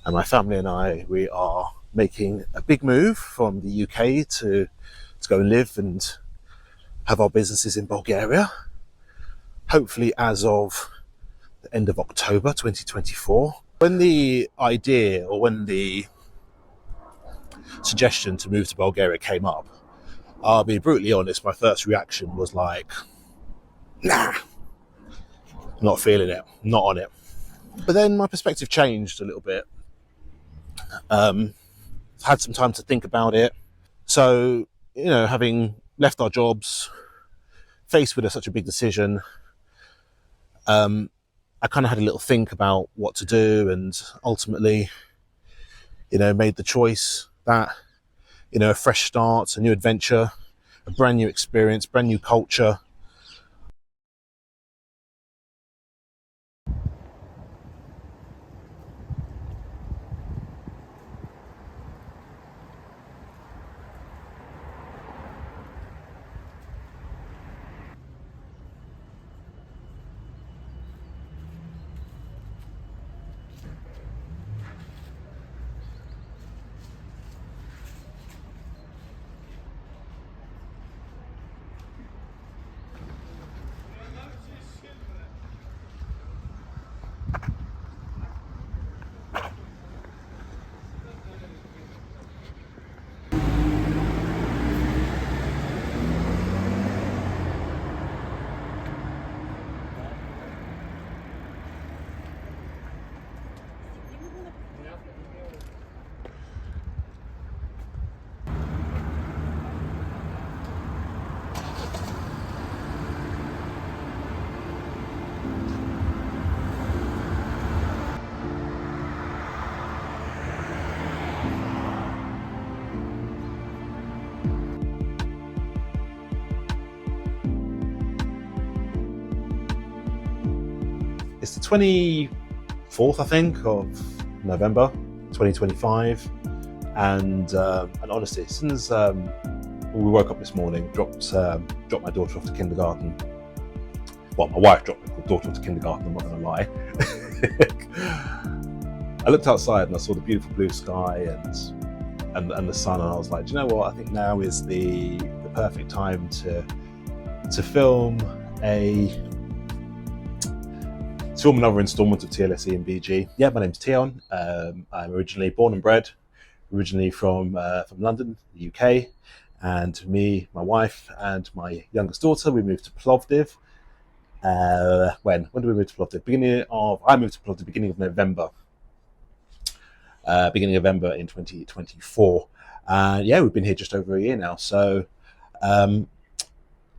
and my family and I, we are making a big move from the UK to go and live and have our businesses in Bulgaria, hopefully as of the end of October 2024. When the idea, or when the suggestion to move to Bulgaria came up, I'll be brutally honest, my first reaction was like, nah, not feeling it, not on it. But then my perspective changed a little bit. Had some time to think about it. So, having left our jobs, faced with such a big decision, I kind of had a little think about what to do, and ultimately, made the choice that, a fresh start, a new adventure, a brand new experience, brand new culture. It's the 24th, I think, of November 2025, and honestly, since we woke up this morning, dropped my daughter off to kindergarten. Well, my wife dropped my daughter off to kindergarten, I'm not going to lie. I looked outside and I saw the beautiful blue sky and the sun, and I was like, do you know what? I think now is the perfect time to film another installment of TLSE and BG. Yeah, my name's Tion. I'm originally born and bred, from London, the UK, and me, my wife, and my youngest daughter, we moved to Plovdiv. When did we move to Plovdiv? I moved to Plovdiv beginning of November. Beginning of November in 2024. Yeah, we've been here just over a year now. So,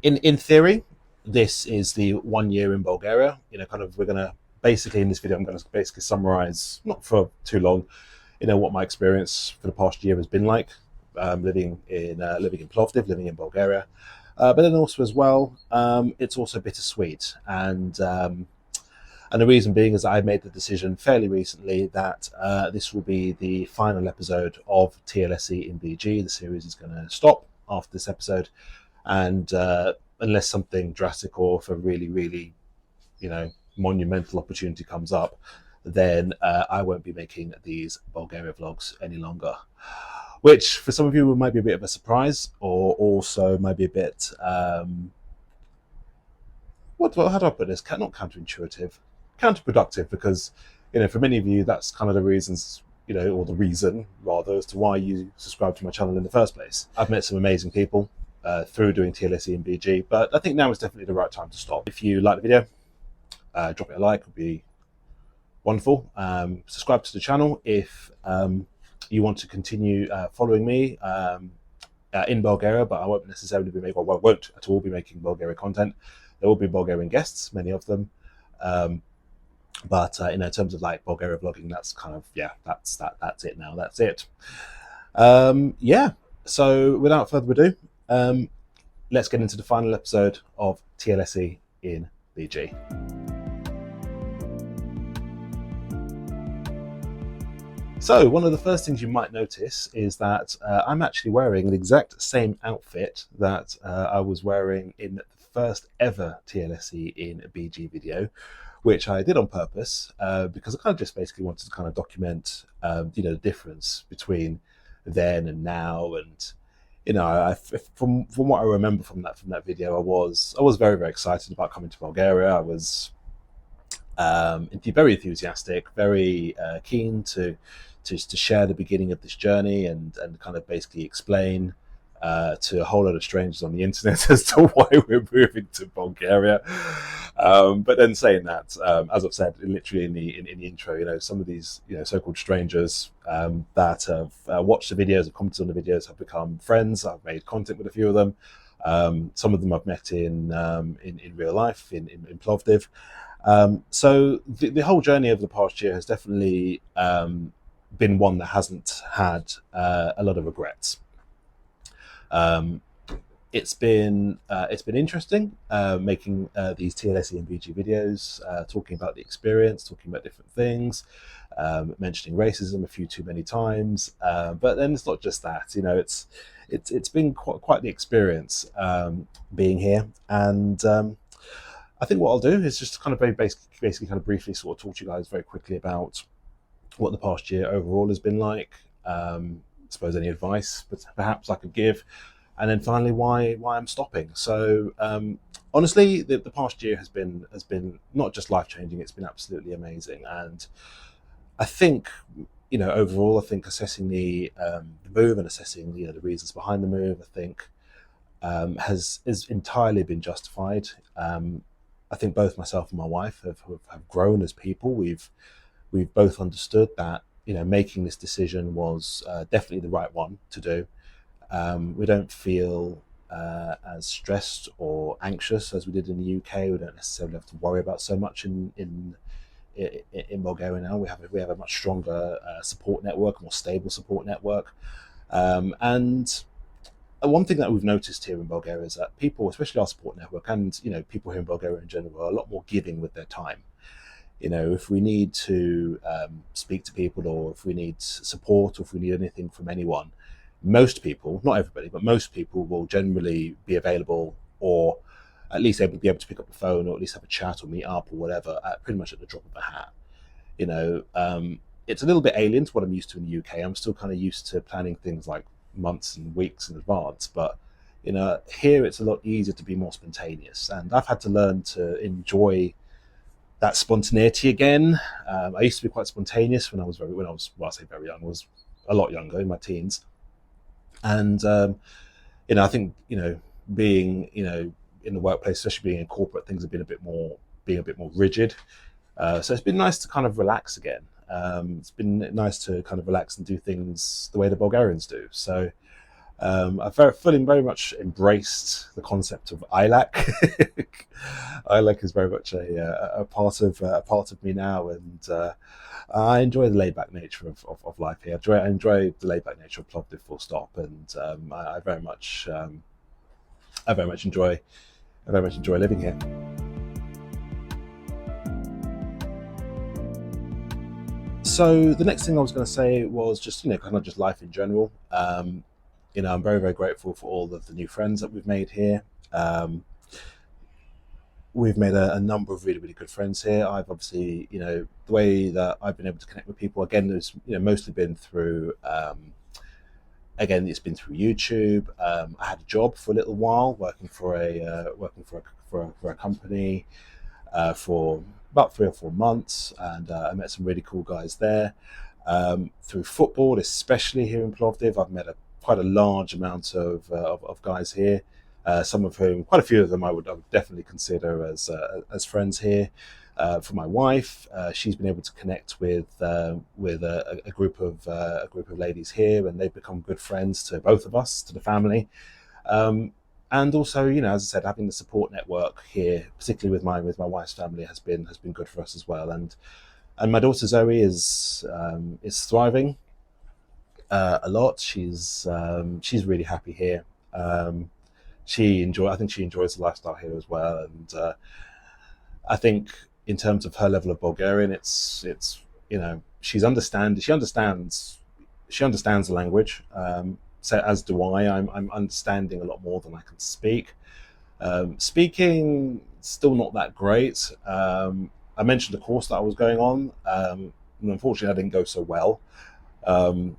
in theory, this is the 1 year in Bulgaria. We're gonna basically in this video, I'm going to basically summarize, not for too long, what my experience for the past year has been like, living in Plovdiv, living in Bulgaria. But then also as well, it's also bittersweet, and the reason being is that I made the decision fairly recently that this will be the final episode of TLSE in BG. The series is going to stop after this episode, and unless something drastic or if a really, really, monumental opportunity comes up, then I won't be making these Bulgaria vlogs any longer. Which for some of you might be a bit of a surprise, or also might be a bit how do I put this? Not counterintuitive, counterproductive, because for many of you that's kind of the reasons, or the reason rather, as to why you subscribe to my channel in the first place. I've met some amazing people through doing TLSE and BG, but I think now is definitely the right time to stop. If you like the video, drop it a like, would be wonderful. Subscribe to the channel if you want to continue following me in Bulgaria, but I won't necessarily be making, well, I won't at all be making Bulgaria content. There will be Bulgarian guests, many of them. But in terms of like Bulgaria vlogging, that's kind of, that's it now. That's it. Yeah. So without further ado, let's get into the final episode of TLSE in BG. So one of the first things you might notice is that I'm actually wearing the exact same outfit that I was wearing in the first ever TLSE in BG video, which I did on purpose because I kind of just basically wanted to kind of document, the difference between then and now. And from what I remember from that video, I was very very excited about coming to Bulgaria. I was very enthusiastic, very keen to share the beginning of this journey and kind of basically explain to a whole lot of strangers on the internet as to why we're moving to Bulgaria. But then saying that, as I've said, literally in the intro, some of these so-called strangers that have watched the videos, have commented on the videos, have become friends. I've made content with a few of them. Some of them I've met in real life in Plovdiv. So the whole journey over the past year has definitely been one that hasn't had a lot of regrets. It's been interesting making these TLSE and VG videos, talking about the experience, talking about different things, mentioning racism a few too many times. But then it's not just that, it's been quite the experience being here. And I think what I'll do is just kind of basically kind of briefly sort of talk to you guys very quickly about what the past year overall has been like. I suppose any advice but perhaps I could give, and then finally why I'm stopping. So honestly, the past year has been not just life-changing, it's been absolutely amazing. And I think overall, I think assessing the move and assessing the reasons behind the move, I think has entirely been justified. I think both myself and my wife have grown as people. We've both understood that making this decision was definitely the right one to do. We don't feel as stressed or anxious as we did in the UK. We don't necessarily have to worry about so much in Bulgaria now. We have a much stronger support network, a more stable support network, and one thing that we've noticed here in Bulgaria is that people, especially our support network, and people here in Bulgaria in general, are a lot more giving with their time. If we need to speak to people, or if we need support, or if we need anything from anyone, most people, not everybody, but most people will generally be available, or at least able to be able to pick up the phone, or at least have a chat or meet up or whatever, pretty much at the drop of a hat. It's a little bit alien to what I'm used to in the UK. I'm still kind of used to planning things like months and weeks in advance, but here it's a lot easier to be more spontaneous, and I've had to learn to enjoy that spontaneity again. I used to be quite spontaneous when I was well, I say very young, I was a lot younger, in my teens, and I think being in the workplace, especially being in corporate, things have been a bit more rigid. So it's been nice to kind of relax again. It's been nice to kind of relax and do things the way the Bulgarians do. So I've very much embraced the concept of ayляк. Ayляк is very much a part of me now, and I enjoy the laid back nature of life here. I enjoy the laid back nature of Plovdiv, full stop, and I very much enjoy living here. So the next thing I was going to say was just kind of just life in general. I'm very very grateful for all of the new friends that we've made here. We've made a number of really really good friends here. I've obviously the way that I've been able to connect with people again has mostly been through it's been through YouTube. I had a job for a little while working for a company for about 3 or 4 months, and I met some really cool guys there. Through football, especially here in Plovdiv, I've met quite a large amount of guys here. Quite a few of them, I would definitely consider as friends here. For my wife, she's been able to connect with a group of ladies here, and they've become good friends to both of us, to the family. And also, as I said, having the support network here, particularly with my wife's family, has been good for us as well. And my daughter Zoe is thriving a lot. She's really happy here. I think she enjoys the lifestyle here as well. And I think in terms of her level of Bulgarian, it's she understands the language. So as do I. I'm understanding a lot more than I can speak. Speaking still not that great. I mentioned the course that I was going on, and unfortunately, I didn't go so well. Um,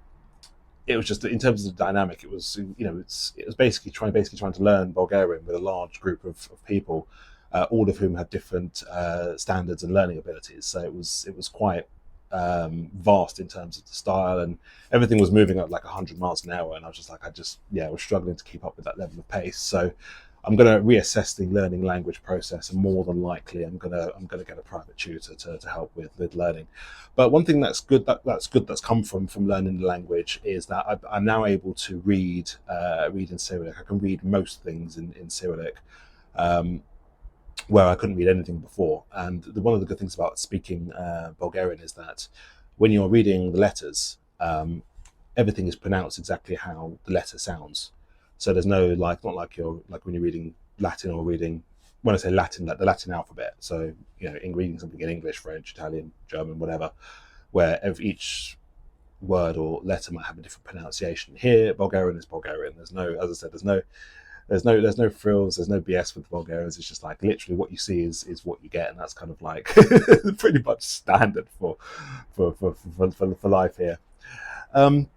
it was just in terms of the dynamic, it was it was basically trying to learn Bulgarian with a large group of people, all of whom had different standards and learning abilities. So it was quite vast in terms of the style, and everything was moving at like 100 miles an hour, and I was just like I was struggling to keep up with that level of pace. So I'm going to reassess the learning language process, and more than likely I'm going to get a private tutor to help with learning. But one thing that's come from learning the language is that I'm now able to read in Cyrillic. I can read most things in Cyrillic, um, where I couldn't read anything before. And one of the good things about speaking Bulgarian is that when you're reading the letters, everything is pronounced exactly how the letter sounds. So there's no not like you're like when you're reading Latin or reading, when I say Latin, like the Latin alphabet. So in reading something in English, French, Italian, German, whatever, where each word or letter might have a different pronunciation. Here, Bulgarian is Bulgarian. There's no, as I said, there's no frills, there's no BS with the Bulgarians. It's just like literally what you see is what you get, and that's kind of like pretty much standard for life here. Um,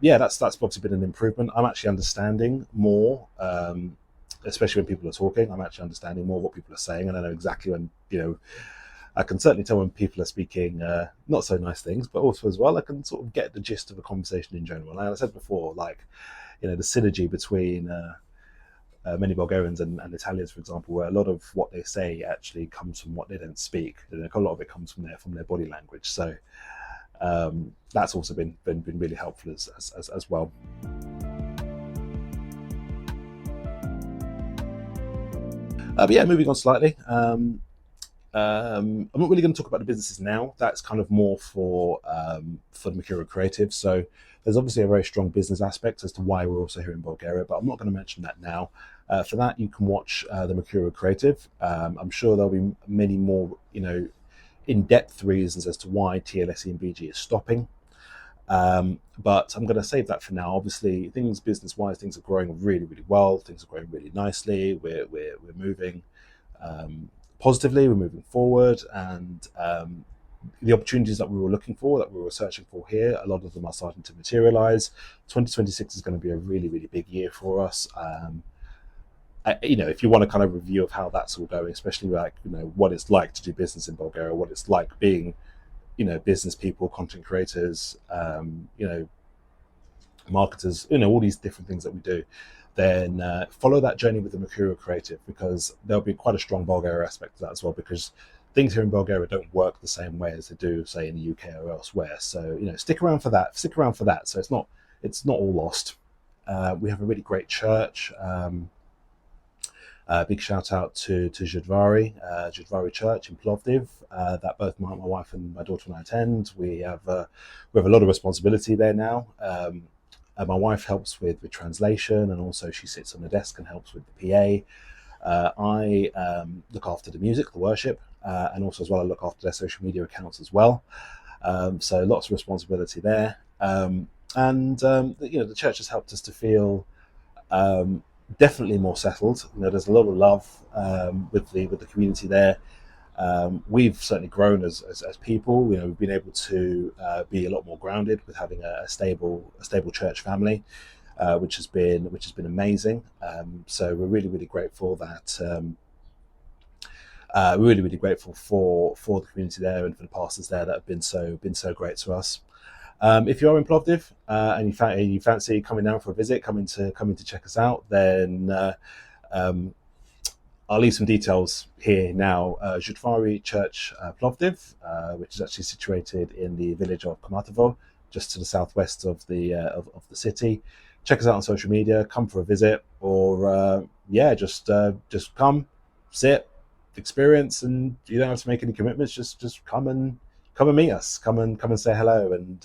yeah, that's obviously been an improvement. I'm actually understanding more, especially when people are talking. I'm actually understanding more what people are saying, and I know exactly when I can certainly tell when people are speaking not so nice things, but also as well I can sort of get the gist of a conversation in general. And like I said before, like the synergy between many Bulgarians and Italians, for example, where a lot of what they say actually comes from what they don't speak. A lot of it comes from their body language. So that's also been really helpful as well. But yeah, moving on slightly. I'm not really going to talk about the businesses now. That's kind of more for the Mercurial Creative. So there's obviously a very strong business aspect as to why we're also here in Bulgaria, but I'm not going to mention that now. For that, you can watch the Mercurial Creative. I'm sure there'll be many more, in-depth reasons as to why TLSE and BG is stopping. But I'm going to save that for now. Obviously, business-wise, things are growing really, really well. Things are growing really nicely. We're moving positively. We're moving forward, and the opportunities that we were looking for, that we were searching for here, a lot of them are starting to materialize. 2026 is going to be a really, really big year for us. If you want a kind of review of how that's all going, especially like what it's like to do business in Bulgaria, what it's like being business people, content creators, marketers, all these different things that we do, then follow that journey with the Mercurial Creative, because there'll be quite a strong Bulgaria aspect to that as well, because things here in Bulgaria don't work the same way as they do, say, in the UK or elsewhere. So stick around for that. So it's not all lost. We have a really great church. Big shout out to Judvari Church in Plovdiv, that both my wife and my daughter and I attend. We have a lot of responsibility there now. My wife helps with translation, and also she sits on the desk and helps with the PA. I look after the music, the worship, and also as well I look after their social media accounts as well. So lots of responsibility there. The church has helped us to feel definitely more settled. There's a lot of love with the community there. We've certainly grown as people. We've been able to be a lot more grounded with having a stable church family, which has been amazing. So we're really, really grateful that we're really, really grateful for the community there and for the pastors there that have been so great to us. If you are in Plovdiv and you fancy coming down for a visit, coming to check us out, then I'll leave some details here now. Judvari Church Plovdiv, which is actually situated in the village of Komatovo, just to the southwest of the city. Check us out on social media. Come for a visit, or just come, sit, experience, and you don't have to make any commitments. Just come and meet us. Come and say hello, and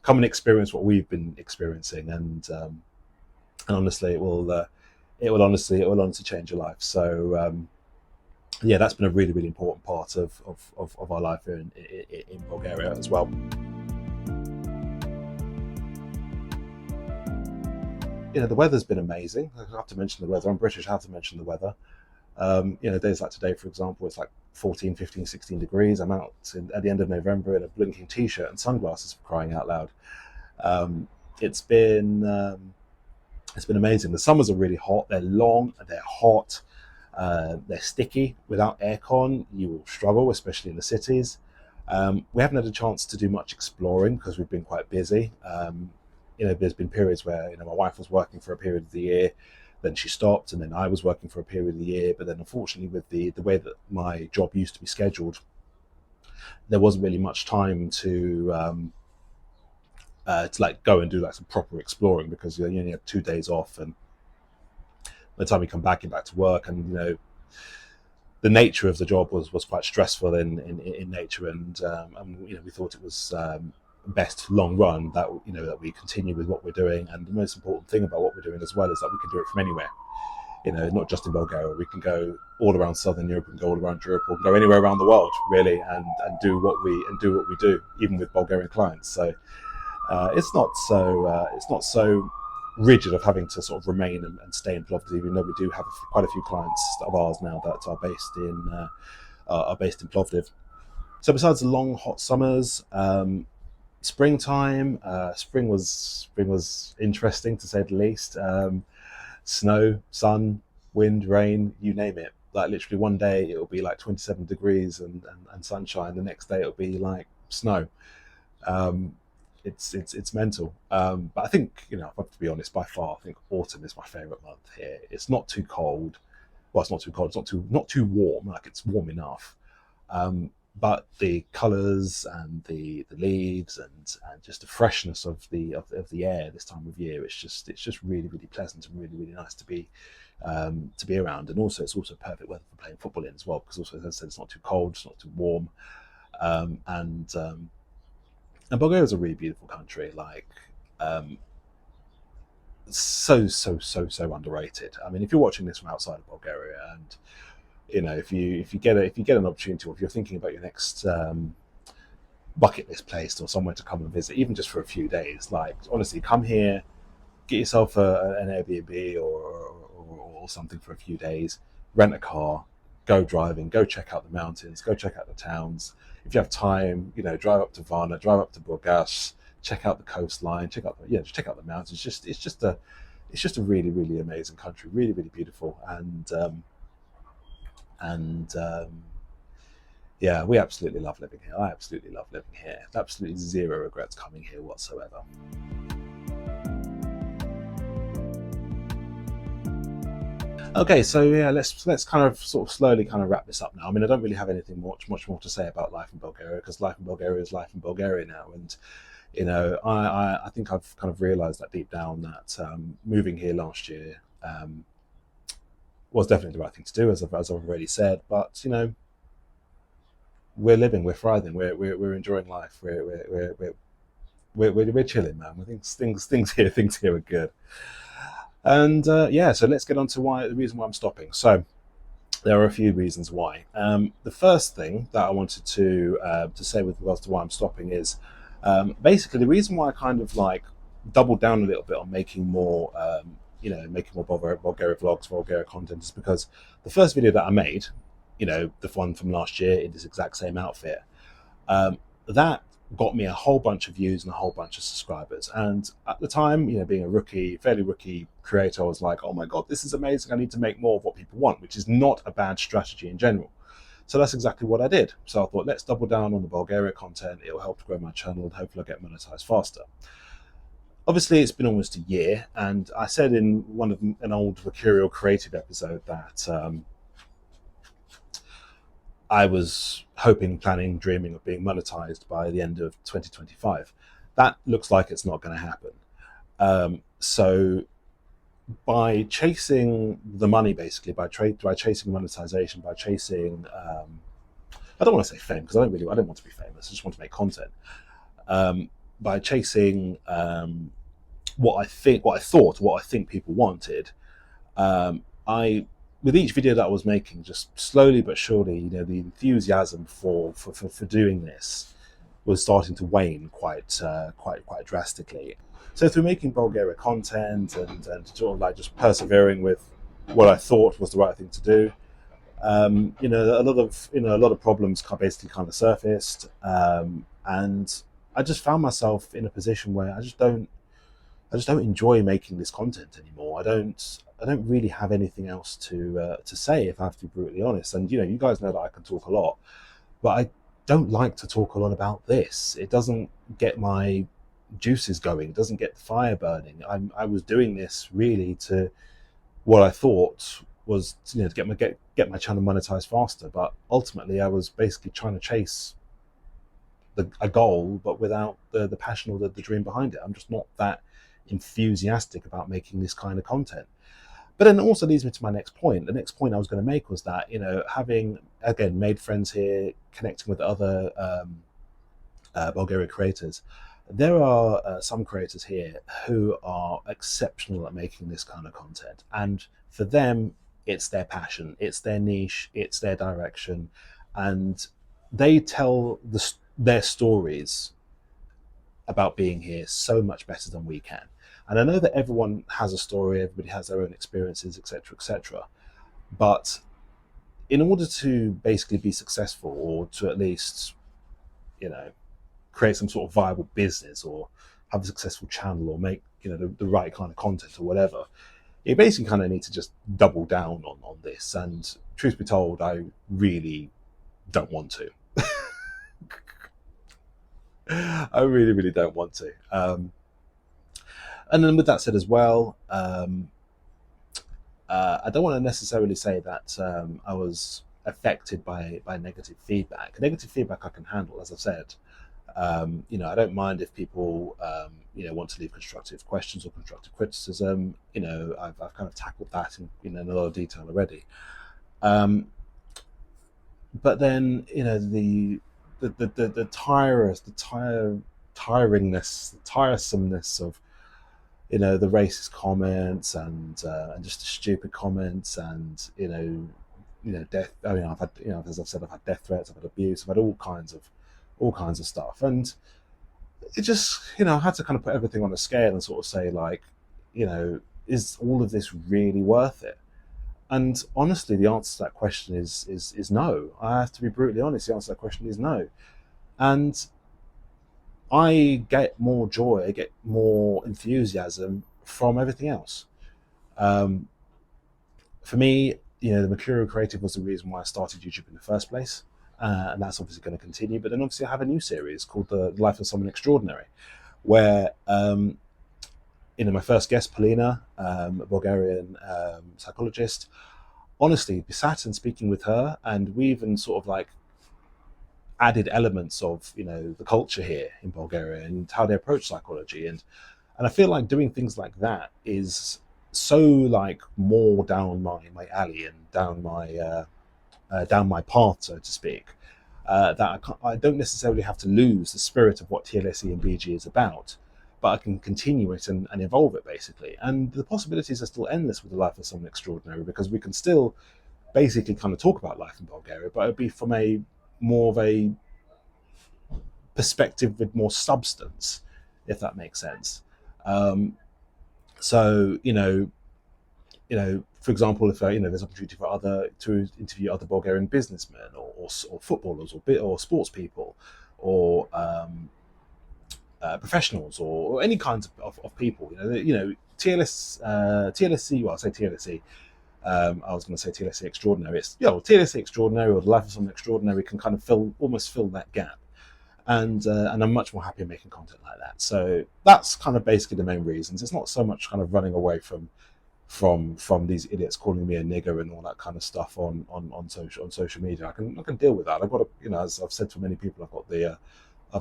come and experience what we've been experiencing. And honestly, it will honestly change your life. So that's been a really, really important part of our life here in Bulgaria as well. The weather's been amazing. I have to mention the weather. I'm British. I have to mention the weather. Days like today, for example, it's like 14, 15, 16 degrees. I'm out at the end of November in a blinking t-shirt and sunglasses, for crying out loud. Um, it's been it's been amazing. The summers are really hot. They're long, they're hot, they're sticky. Without aircon, you will struggle, especially in the cities. We haven't had a chance to do much exploring because we've been quite busy. There's been periods where my wife was working for a period of the year, then she stopped, and then I was working for a period of the year. But then, unfortunately, with the way that my job used to be scheduled, there wasn't really much time to like go and do like some proper exploring, because you only have 2 days off, and by the time you come back, you're back to work, and the nature of the job was quite stressful in nature, and we thought it was best long run that that we continue with what we're doing. And the most important thing about what we're doing as well is that we can do it from anywhere. Not just in Bulgaria. We can go all around Southern Europe, and go all around Europe, or go anywhere around the world, really, and do what we do, even with Bulgarian clients. So it's not so rigid of having to sort of remain and stay in Plovdiv, even though we do have quite a few clients of ours now that are based in Plovdiv. So besides the long hot summers, springtime, spring was interesting, to say the least. Snow, sun, wind, rain, you name it. Like literally one day it'll be like 27 degrees and sunshine. The next day it'll be like snow. It's mental. But I think, if I have to be honest, by far, I think autumn is my favourite month here. It's not too cold. Well, it's not too cold. It's not too warm. Like, it's warm enough. But the colours and the leaves and just the freshness of the air this time of year, it's just really, really pleasant and really, really nice to be around. And also, it's also perfect weather for playing football in as well, because also, as I said, it's not too cold, it's not too warm, and Bulgaria is a really beautiful country. Like, so underrated. I mean, if you're watching this from outside of Bulgaria, and if you get an opportunity, or if you're thinking about your next bucket list place or somewhere to come and visit, even just for a few days, like, honestly, come here, get yourself an Airbnb or something for a few days, rent a car, go driving, go check out the mountains, go check out the towns. If you have time, drive up to Varna, drive up to Burgas, check out the coastline, check out the mountains. It's just a really, really amazing country, really, really beautiful, and we absolutely love living here. I absolutely love living here. Absolutely zero regrets coming here whatsoever. Okay, so let's kind of sort of slowly kind of wrap this up now. I mean, I don't really have anything much more to say about life in Bulgaria, because life in Bulgaria is life in Bulgaria now, and I think I've kind of realised that deep down that moving here last year was definitely the right thing to do, as I've already said. But we're living, we're thriving, we're enjoying life, we're chilling, man. I think things here are good. And so let's get on to the reason why I'm stopping. So there are a few reasons why. The first thing that I wanted to say with regards to why I'm stopping is basically the reason why I kind of like doubled down a little bit on making more Bulgaria vlogs, Bulgaria content, is because the first video that I made, the one from last year in this exact same outfit, that got me a whole bunch of views and a whole bunch of subscribers. And at the time, being a fairly rookie creator, I was like, oh my God, this is amazing. I need to make more of what people want, which is not a bad strategy in general. So that's exactly what I did. So I thought, let's double down on the Bulgaria content. It'll help to grow my channel, and hopefully I'll get monetized faster. Obviously, it's been almost a year, and I said in an old Mercurial Creative episode that I was hoping, planning, dreaming of being monetized by the end of 2025. That looks like it's not going to happen. So by chasing the money, basically, by chasing monetization, by chasing, I don't want to say fame, because I don't want to be famous. I just want to make content. By chasing what I think people wanted, with each video that I was making, just slowly but surely, the enthusiasm for doing this was starting to wane quite drastically. So through making Bulgaria content and sort of like just persevering with what I thought was the right thing to do, A lot of problems basically kind of surfaced, and I just found myself in a position where I just don't enjoy making this content anymore. I don't really have anything else to say, if I have to be brutally honest. And you guys know that I can talk a lot, but I don't like to talk a lot about this. It doesn't get my juices going. It doesn't get the fire burning. I was doing this really to what I thought was to get my channel monetized faster, but ultimately I was basically trying to chase a goal, but without the passion or the dream behind it. I'm just not that enthusiastic about making this kind of content. But then it also leads me to my next point. The next point I was going to make was that, having, again, made friends here, connecting with other Bulgarian creators, there are some creators here who are exceptional at making this kind of content. And for them, it's their passion, it's their niche, it's their direction. And they tell their stories about being here so much better than we can. And I know that everyone has a story, everybody has their own experiences, etc., etc. But in order to basically be successful, or to at least, create some sort of viable business, or have a successful channel, or make, the right kind of content or whatever, you basically kind of need to just double down on this. And truth be told, I really don't want to. I really, really don't want to. And then with that said as well, I don't want to necessarily say that I was affected by negative feedback. Negative feedback I can handle, as I've said. I don't mind if people, want to leave constructive questions or constructive criticism. I've kind of tackled that in a lot of detail already. But then, the tiresomeness of, the racist comments and just the stupid comments, and death. I mean, I've had, as I've said, I've had death threats, I've had abuse, I've had all kinds of stuff, and it just, I had to kind of put everything on a scale and sort of say, like, is all of this really worth it? And honestly, the answer to that question is no. I have to be brutally honest. The answer to that question is no. And I get more joy, I get more enthusiasm from everything else. For me, the Mercurial Creative was the reason why I started YouTube in the first place. And that's obviously going to continue. But then obviously I have a new series called The Life of Someone Extraordinary, where, my first guest, Polina, a Bulgarian psychologist, honestly, sat and speaking with her, and we even sort of like added elements of, the culture here in Bulgaria and how they approach psychology. And I feel like doing things like that is so like more down my alley and down my path, so to speak, that I don't necessarily have to lose the spirit of what TLSE and BG is about, but I can continue it and evolve it, basically. And the possibilities are still endless with The Life of Someone Extraordinary, because we can still basically kind of talk about life in Bulgaria, but it would be from a more of a perspective with more substance, if that makes sense. So, for example, if there's opportunity to interview other Bulgarian businessmen or footballers or sports people or professionals or any kinds of people, TLSE. Well, I say TLSE. I was going to say TLSE Extraordinary. It's TLSE Extraordinary or The Life of Someone Extraordinary can kind of almost fill that gap. And I'm much more happy making content like that. So that's kind of basically the main reasons. It's not so much kind of running away from these idiots calling me a nigger and all that kind of stuff on social media. I can deal with that. I've got as I've said to many people, I've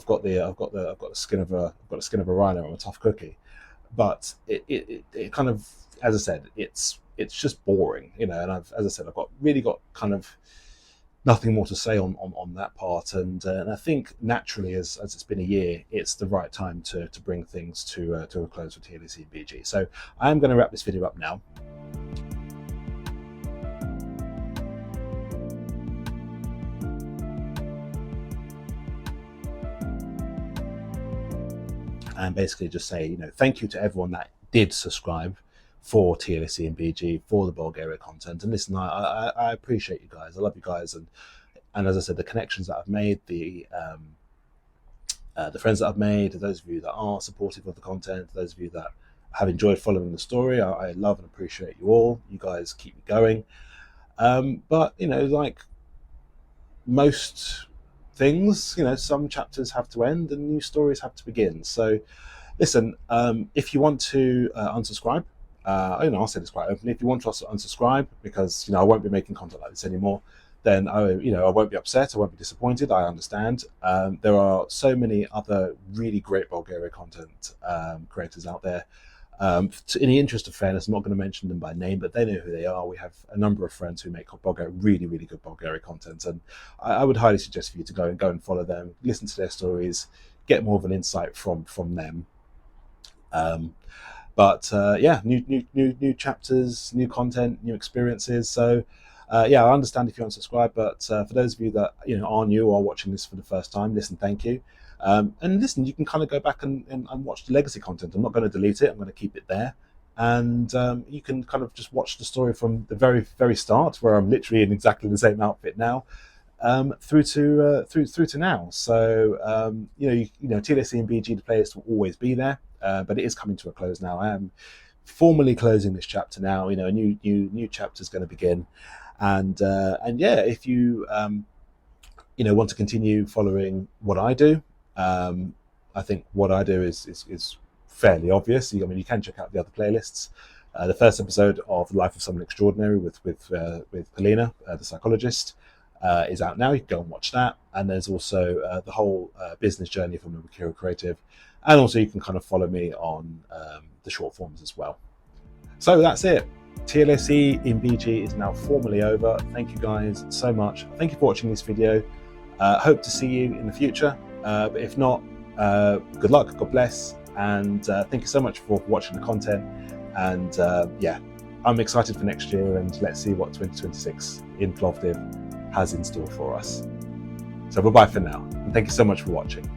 got the skin of a rhino. I'm a tough cookie. But it kind of, as I said, it's just boring, and I've really got kind of nothing more to say on that part, and I think naturally, as it's been a year, it's the right time to bring things to a close with TLSE and BG. So I am going to wrap this video up now. And basically just say, thank you to everyone that did subscribe for TLSE and BG, for the Bulgaria content. And listen, I appreciate you guys. I love you guys, and as I said, the connections that I've made, the friends that I've made, those of you that are supportive of the content, those of you that have enjoyed following the story, I love and appreciate you all. You guys keep me going. But you know, like most things, you know, some chapters have to end and new stories have to begin. So listen, if you want to unsubscribe, you know, I'll say this quite openly, if you want to also unsubscribe, because, you know, I won't be making content like this anymore, then I won't be upset, I won't be disappointed, I understand. There are so many other really great Bulgaria content creators out there. In the interest of fairness, I'm not going to mention them by name, but they know who they are. We have a number of friends who make really, really good Bulgaria content, and I would highly suggest for you to go and follow them, listen to their stories, get more of an insight from them. Yeah, new chapters, new content, new experiences. So yeah, I understand if you unsubscribe, but for those of you that, you know, are new or watching this for the first time, listen, thank you. And listen, you can kind of go back and watch the legacy content. I'm not going to delete it. I'm going to keep it there. And you can kind of just watch the story from the very, very start, where I'm literally in exactly the same outfit now, through to now. So you know, TLSE and BG, the playlist will always be there, but it is coming to a close now. I am formally closing this chapter now. You know, a new chapter is going to begin, and yeah, if you you know, want to continue following what I do, I think what I do is fairly obvious. I mean, you can check out the other playlists. The first episode of The Life of Someone Extraordinary with Polina, the psychologist, is out now. You can go and watch that. And there's also the whole business journey from the Mercurial Creative. And also you can kind of follow me on the short forms as well. So that's it. TLSE in BG is now formally over. Thank you guys so much. Thank you for watching this video. Hope to see you in the future. But if not, good luck, God bless. And thank you so much for watching the content. And yeah, I'm excited for next year, and let's see what 2026 in Plovdiv has in store for us. So bye-bye for now. And thank you so much for watching.